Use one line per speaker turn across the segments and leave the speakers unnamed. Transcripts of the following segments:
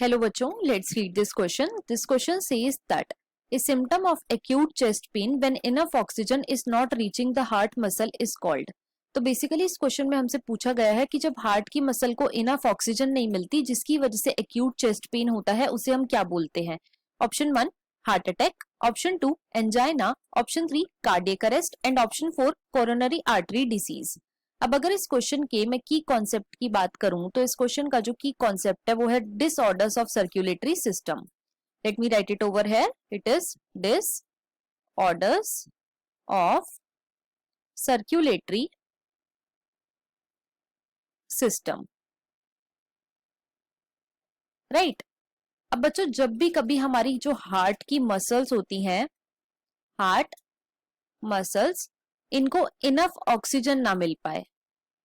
Hello बच्चों, let's read this question. This question says that a symptom of acute chest pain when enough oxygen is not reaching the heart muscle is called. तो basically इस question में हमसे पूछा गया है कि जब हार्ट की मसल को इनफ ऑक्सीजन नहीं मिलती जिसकी वजह से एक्यूट चेस्ट पेन होता है उसे हम क्या बोलते हैं? Option 1 heart attack, option 2 angina, option 3 cardiac arrest and option 4 coronary artery disease. अब अगर इस क्वेश्चन के मैं की कॉन्सेप्ट की बात करूं तो इस क्वेश्चन का जो की कॉन्सेप्ट है वो है disorders of circulatory system. Let me right it over here. It is disorders of circulatory system. Right. अब बच्चों जब भी कभी हमारी जो हार्ट की मसल्स होती हैं, हार्ट मसल्स, इनको इनफ ऑक्सीजन ना मिल पाए,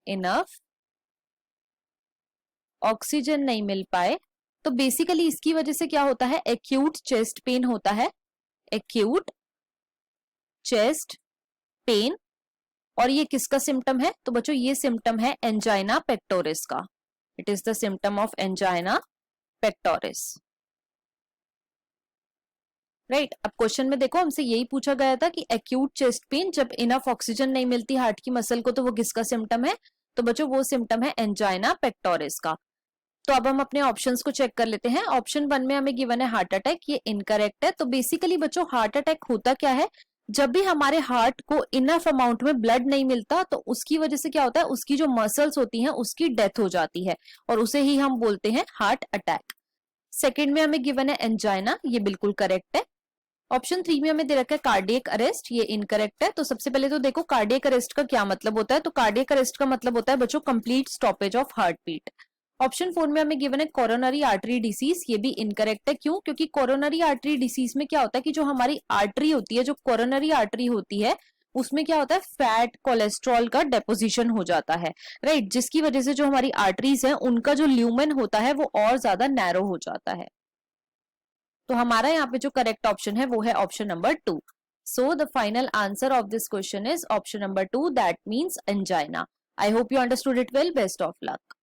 इनफ ऑक्सीजन नहीं मिल पाए तो बेसिकली इसकी वजह से क्या होता है? एक्यूट चेस्ट पेन होता है, एक्यूट चेस्ट पेन. और ये किसका सिम्टम है? तो बच्चों ये सिम्टम है एंजाइना पेक्टोरिस का. It is the symptom of angina pectoris. Right. अब क्वेश्चन में देखो हमसे यही पूछा गया था कि एक्यूट चेस्ट पेन जब इनफ ऑक्सीजन नहीं मिलती हार्ट की मसल को तो वो किसका सिम्टम है? तो बच्चों वो सिम्टम है एंजाइना पेक्टोरिस का. तो अब हम अपने ऑप्शंस को चेक कर लेते हैं. ऑप्शन 1 में हमें गिवन है हार्ट अटैक, ये इनकरेक्ट है. तो बेसिकली बच्चों हार्ट अटैक होता क्या है? जब भी हमारे हार्ट को इनफ अमाउंट में ब्लड नहीं मिलता तो उसकी वजह से क्या होता है? उसकी जो मसल्स होती हैं उसकी डेथ हो जाती है और उसे ही हम बोलते हैं हार्ट अटैक. सेकेंड में हमें गिवन है एंजाइना, ये बिल्कुल करेक्ट है. ऑप्शन 3 में हमें दे रखा है कार्डियक अरेस्ट, ये इनकरेक्ट है. तो सबसे पहले तो देखो कार्डियक अरेस्ट का क्या मतलब होता है? तो कार्डियक अरेस्ट का मतलब होता है बच्चों complete stoppage of heart beat. Option 4 में हमें गिवन है कोरोनरी आर्टरी डिसीज, ये भी इनकरेक्ट है. क्यों? क्योंकि कोरोनरी आर्टरी डिसीज में क्या होता है कि जो हमारी आर्टरी होती है, जो कोरोनरी आर्टरी होती है, उसमें क्या होता है? फैट कोलेस्ट्रॉल का डेपोजिशन हो जाता है. राइट. जिसकी वजह से जो हमारी आर्टरीज है उनका जो ल्यूमेन होता है वो और ज्यादा नैरो हो जाता है. तो हमारा यहाँ पे जो करेक्ट ऑप्शन है वो है option number 2. So the final answer of this question is option number 2, that means angina. I hope you understood it well. Best of luck.